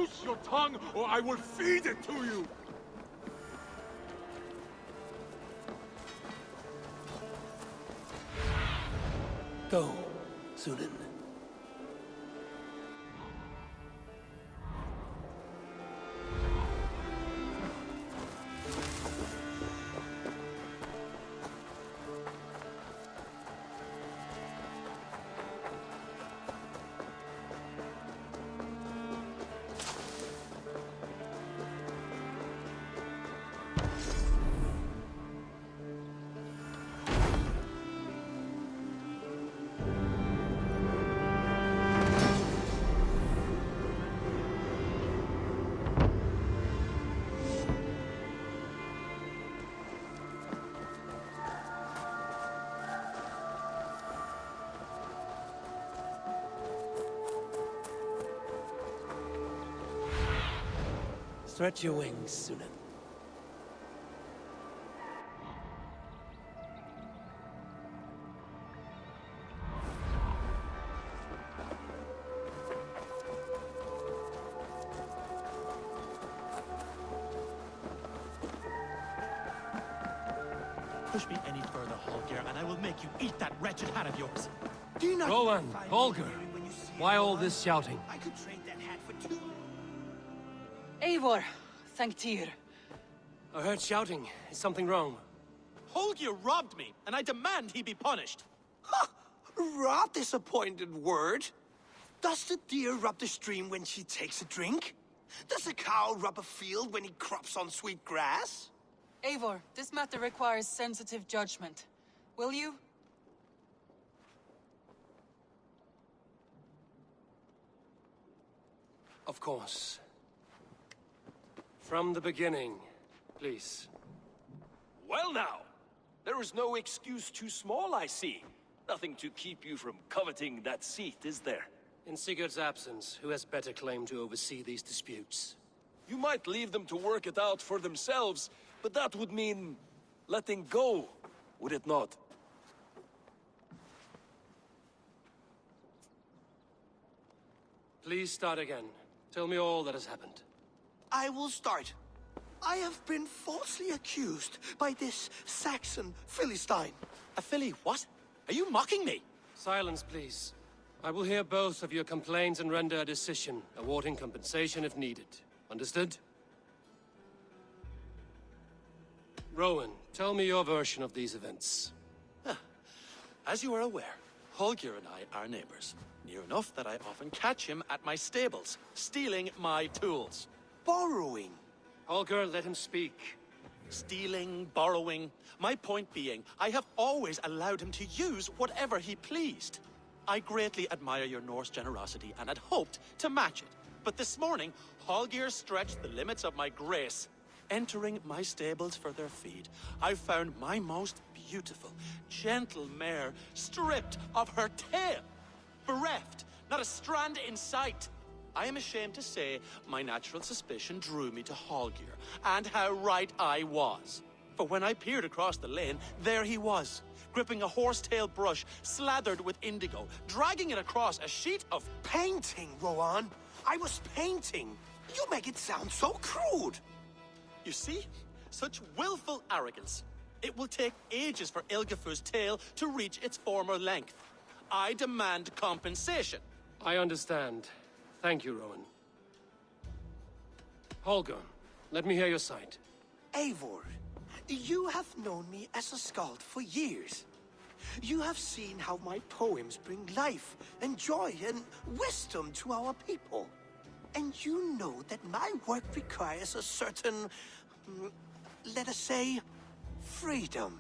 Loose your tongue, or I will feed it to you! Go, Sunan. Stretch your wings, Sunan. Push me any further, Holger, and I will make you eat that wretched hat of yours. Do you not Rowan, find Holger, me when you see why it, all Rowan? this shouting? I could trade that hat for 2. Eivor, thank Tyr. I heard shouting. Is something wrong? Holger robbed me, and I demand he be punished. Rot is a pointed word. Does the deer rub the stream when she takes a drink? Does a cow rub a field when he crops on sweet grass? Eivor, this matter requires sensitive judgment. Will you? Of course. From the beginning, please. Well now, there is no excuse too small, I see. Nothing to keep you from coveting that seat, is there? In Sigurd's absence, who has better claim to oversee these disputes? You might leave them to work it out for themselves, but that would mean letting go, would it not? Please start again. Tell me all that has happened. I will start. I have been falsely accused by this Saxon Philistine. A filly, what? Are you mocking me? Silence, please. I will hear both of your complaints and render a decision, awarding compensation if needed. Understood? Rowan, tell me your version of these events. As you are aware, Holger and I are neighbors. Near enough that I often catch him at my stables, stealing my tools. Borrowing. Holger, let him speak. Stealing, borrowing. My point being, I have always allowed him to use whatever he pleased. I greatly admire your Norse generosity and had hoped to match it. But this morning, Holger stretched the limits of my grace. Entering my stables for their feed, I found my most beautiful, gentle mare stripped of her tail. Bereft, not a strand in sight. I am ashamed to say my natural suspicion drew me to Holger, and how right I was. For when I peered across the lane, there he was, gripping a horsetail brush slathered with indigo, dragging it across a sheet of... Painting, Rowan. I was painting. You make it sound so crude. You see? Such willful arrogance. It will take ages for Ilgafur's tail to reach its former length. I demand compensation. I understand. Thank you, Rowan. Holger, let me hear your side. Eivor, you have known me as a skald for years. You have seen how my poems bring life and joy and wisdom to our people. And you know that my work requires a certain, let us say, freedom.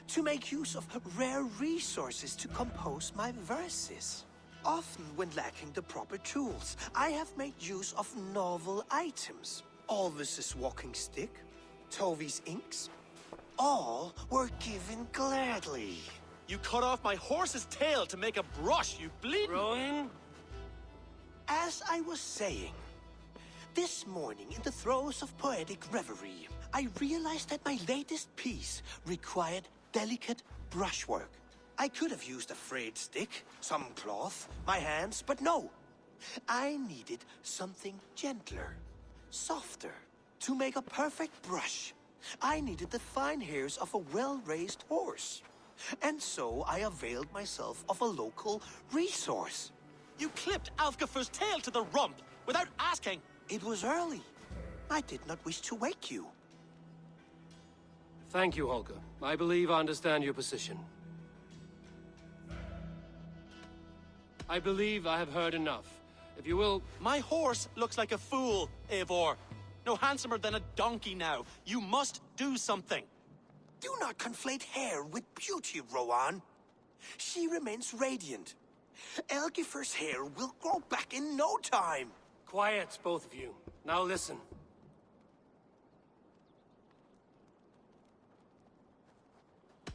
To make use of rare resources to compose my verses. Often when lacking the proper tools, I have made use of novel items. Alvis's walking stick, Tovi's inks, all were given gladly. You cut off my horse's tail to make a brush, you bleeding... Rowan? As I was saying, this morning in the throes of poetic reverie, I realized that my latest piece required delicate brushwork. I could have used a frayed stick, some cloth, my hands, but no. I needed something gentler, softer, to make a perfect brush. I needed the fine hairs of a well-raised horse. And so I availed myself of a local resource. You clipped Alfgafu's tail to the rump without asking. It was early. I did not wish to wake you. Thank you, Holger. I believe I understand your position. I believe I have heard enough. If you will... My horse looks like a fool, Eivor. No handsomer than a donkey now. You must do something. Do not conflate hair with beauty, Rowan. She remains radiant. Elgifer's hair will grow back in no time. Quiet, both of you. Now listen.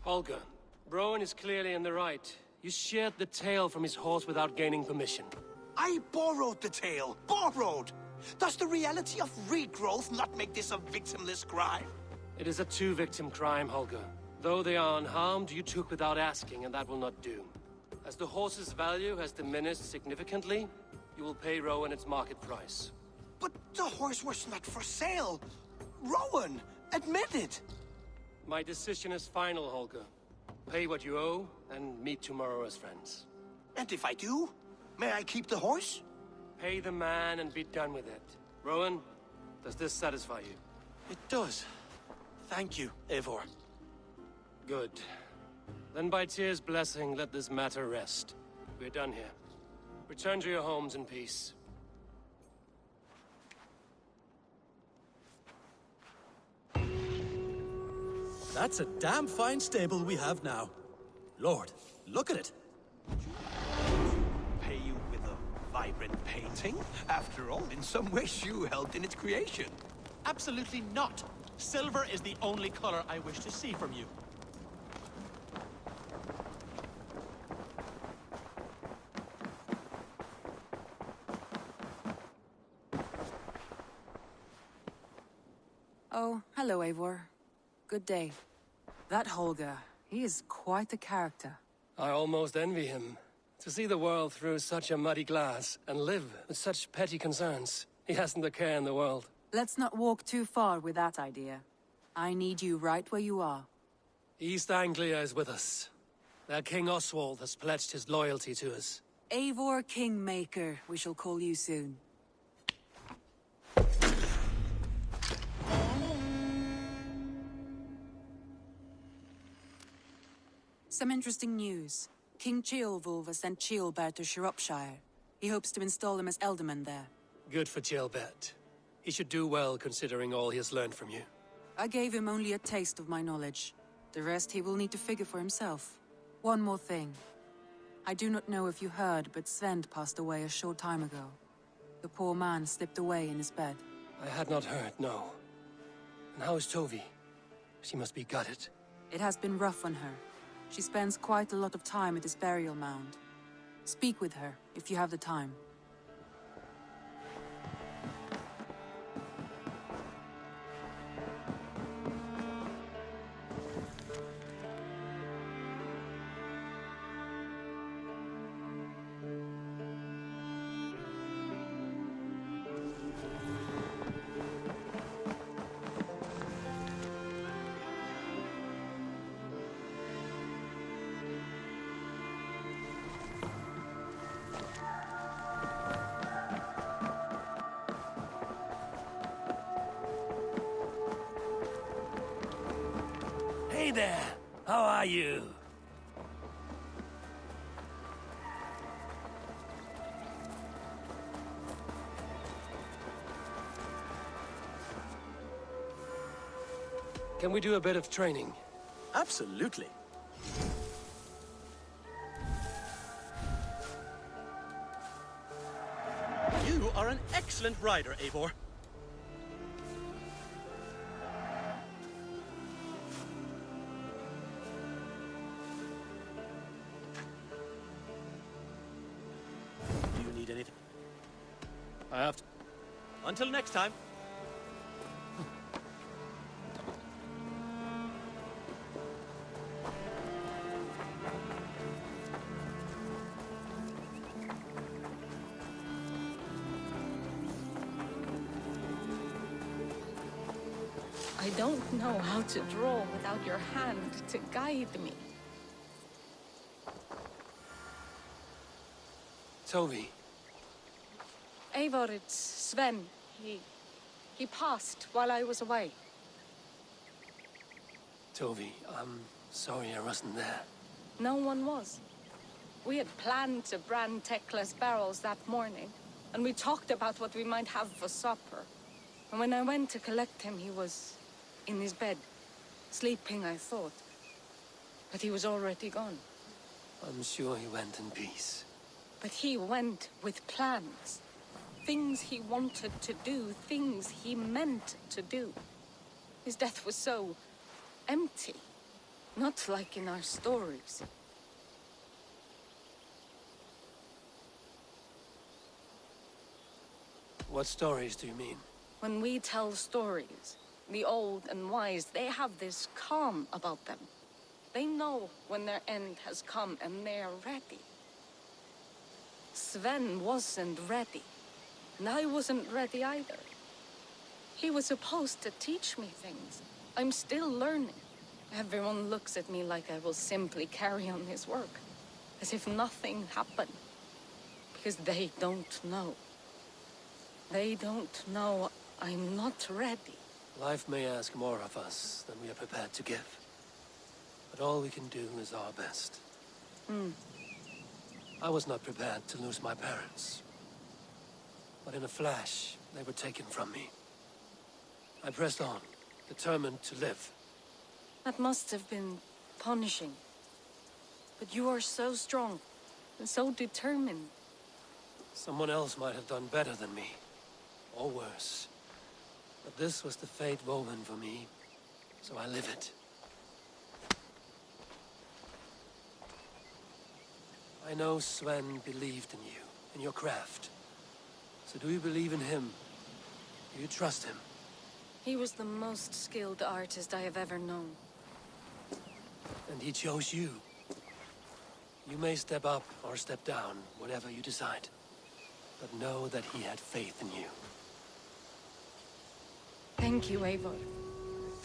Holger, Rowan is clearly in the right. You sheared the tail from his horse without gaining permission. I borrowed the tail. Borrowed! Does the reality of regrowth not make this a victimless crime? It is a two-victim crime, Holger. Though they are unharmed, you took without asking, and that will not do. As the horse's value has diminished significantly, you will pay Rowan its market price. But the horse was not for sale. Rowan, admit it. My decision is final, Holger. Pay what you owe, and meet tomorrow as friends. And if I do, may I keep the horse? Pay the man and be done with it. Rowan, does this satisfy you? It does. Thank you, Eivor. Good. Then by Tyr's blessing, let this matter rest. We're done here. Return to your homes in peace. That's a damn fine stable we have now. Lord, look at it. Pay you with a vibrant painting? After all, in some ways you helped in its creation. Absolutely not. Silver is the only color I wish to see from you. Oh, hello, Eivor. Good day. That Holger, he is quite a character. I almost envy him. To see the world through such a muddy glass, and live with such petty concerns. He hasn't a care in the world. Let's not walk too far with that idea. I need you right where you are. East Anglia is with us. Their King Oswald has pledged his loyalty to us. Eivor Kingmaker, we shall call you soon. Some interesting news. King Ceolwulf has sent Ceolbert to Shropshire. He hopes to install him as Elderman there. Good for Ceolbert. He should do well considering all he has learned from you. I gave him only a taste of my knowledge. The rest he will need to figure for himself. One more thing. I do not know if you heard, but Svend passed away a short time ago. The poor man slipped away in his bed. I had not heard, no. And how is Tovi? She must be gutted. It has been rough on her. She spends quite a lot of time at his burial mound. Speak with her, if you have the time. Hey there! How are you? Can we do a bit of training? Absolutely. You are an excellent rider, Eivor. Do you need anything? I have to... Until next time. I don't know how to draw without your hand to guide me. Toby, Eivor, it's Sven. He passed while I was away. Toby, I'm sorry I wasn't there. No one was. We had planned to brand Tekla's barrels that morning, and we talked about what we might have for supper. And when I went to collect him, he was in his bed, sleeping, I thought. But he was already gone. I'm sure he went in peace. But he went with plans. Things he wanted to do, things he meant to do. His death was so empty. Not like in our stories. What stories do you mean? When we tell stories, the old and wise, they have this calm about them. They know when their end has come and they're ready. Sven wasn't ready. And I wasn't ready either. He was supposed to teach me things. I'm still learning. Everyone looks at me like I will simply carry on his work. As if nothing happened. Because they don't know. They don't know I'm not ready. Life may ask more of us than we are prepared to give. But all we can do is our best. I was not prepared to lose my parents. But in a flash, they were taken from me. I pressed on, determined to live. That must have been punishing. But you are so strong, and so determined. Someone else might have done better than me. Or worse. But this was the fate woven for me, so I live it. I know Sven believed in you, in your craft. So do you believe in him? Do you trust him? He was the most skilled artist I have ever known. And he chose you. You may step up or step down, whatever you decide. But know that he had faith in you. Thank you, Eivor.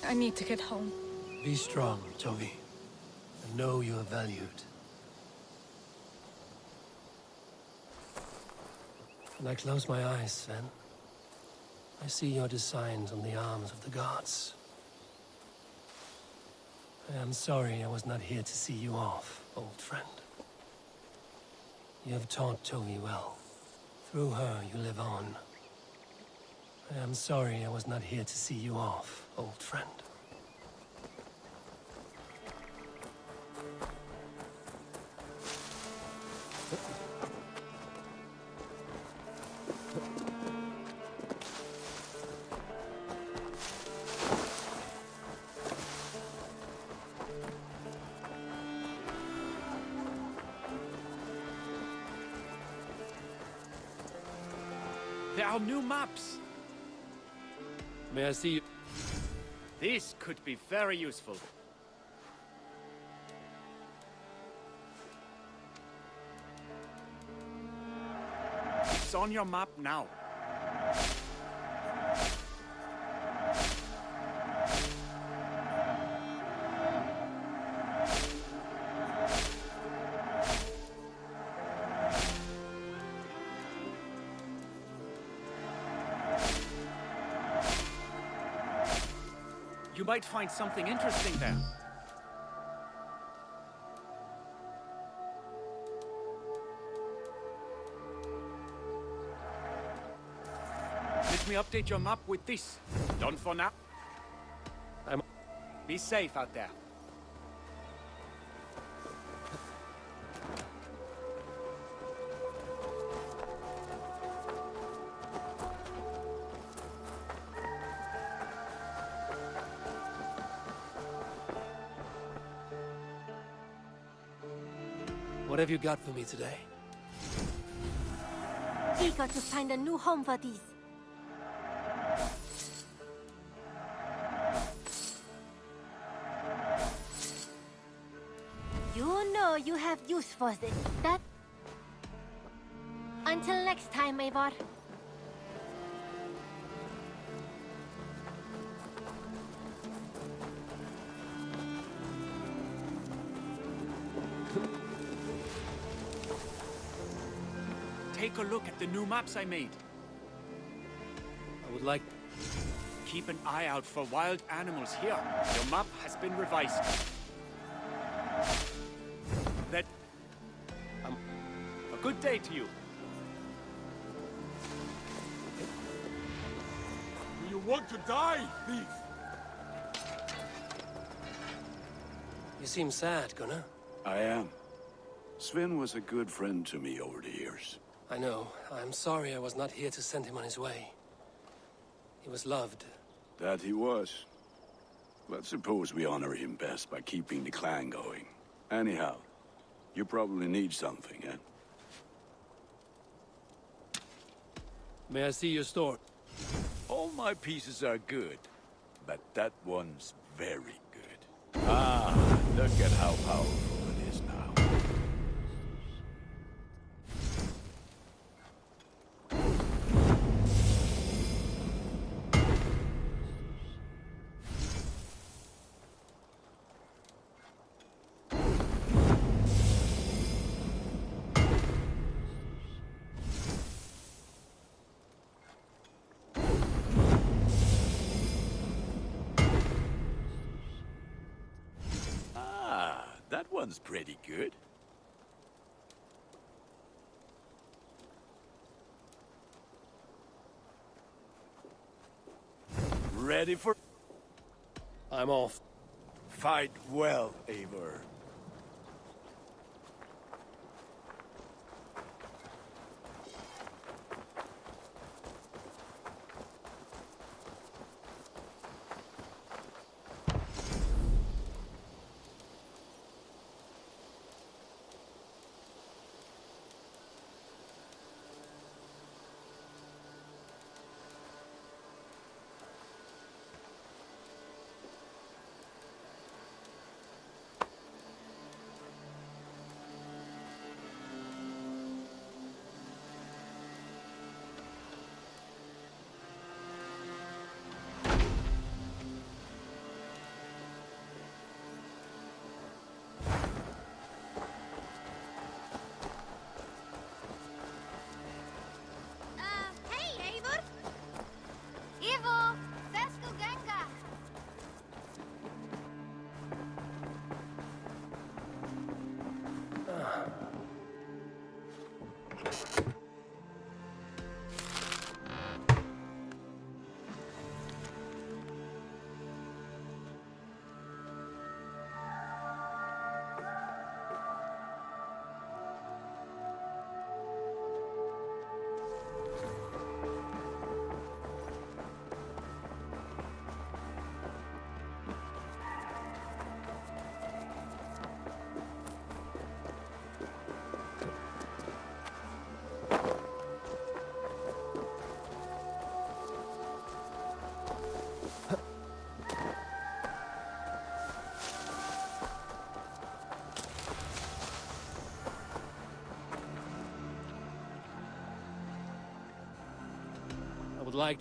I need to get home. Be strong, Toby. And know you are valued. When I close my eyes, Sven, I see your designs on the arms of the gods. I am sorry I was not here to see you off, old friend. You have taught Toby well. Through her, you live on. I am sorry I was not here to see you off, old friend. There are new maps. May I see you? This could be very useful. It's on your map now. You might find something interesting there. Let me update your map with this. Done for now. Be safe out there. What have you got for me today? Eager to find a new home for these. You know you have use for this. That. Until next time, Eivor. take a look at the new maps I made. I would like... Keep an eye out for wild animals here. Your map has been revised. That... a good day to you. Do you want to die, thief? You seem sad, Gunnar. I am. Sven was a good friend to me over the years. I know. I'm sorry I was not here to send him on his way. He was loved. That he was. But suppose we honor him best by keeping the clan going. Anyhow, you probably need something, eh? May I see your store? All my pieces are good, but that one's very good. Ah, look at how powerful it is now. That one's pretty good. Ready for... I'm off. Fight well, Eivor. Hey, Eivor! Eivor! Vesco Ganga! I would like...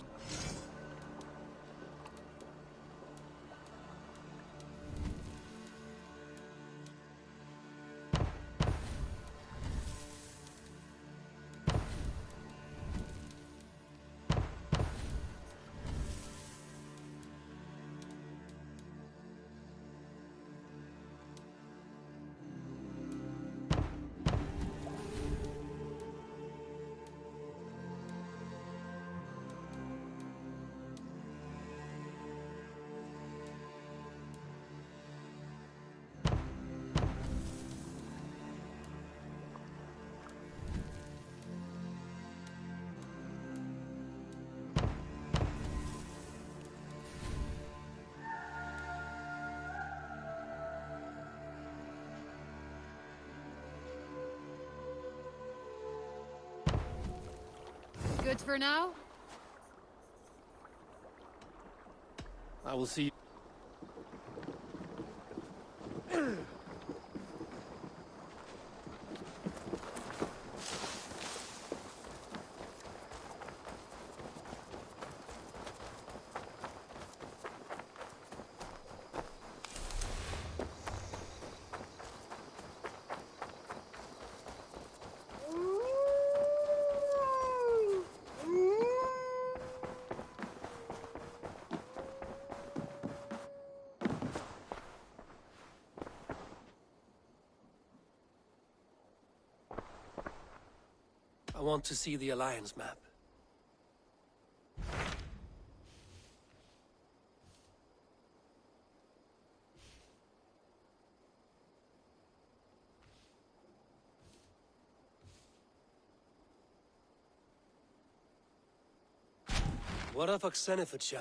Good for now? I will see... want to see the Alliance map. What of Oxenfordshire?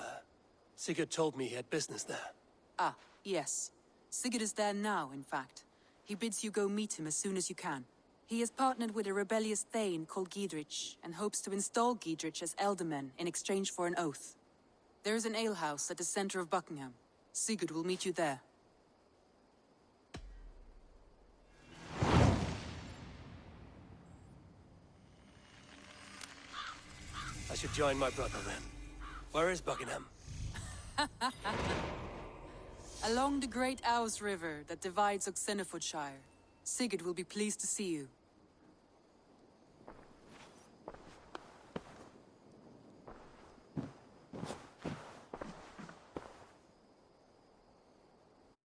Sigurd told me he had business there. Ah, yes. Sigurd is there now, in fact. He bids you go meet him as soon as you can. He has partnered with a rebellious Thane called Giedrich, and hopes to install Giedrich as Elderman in exchange for an oath. There is an alehouse at the center of Buckingham. Sigurd will meet you there. I should join my brother then. Where is Buckingham? Along the great Ouse River that divides Oxenfordshire. Sigurd will be pleased to see you.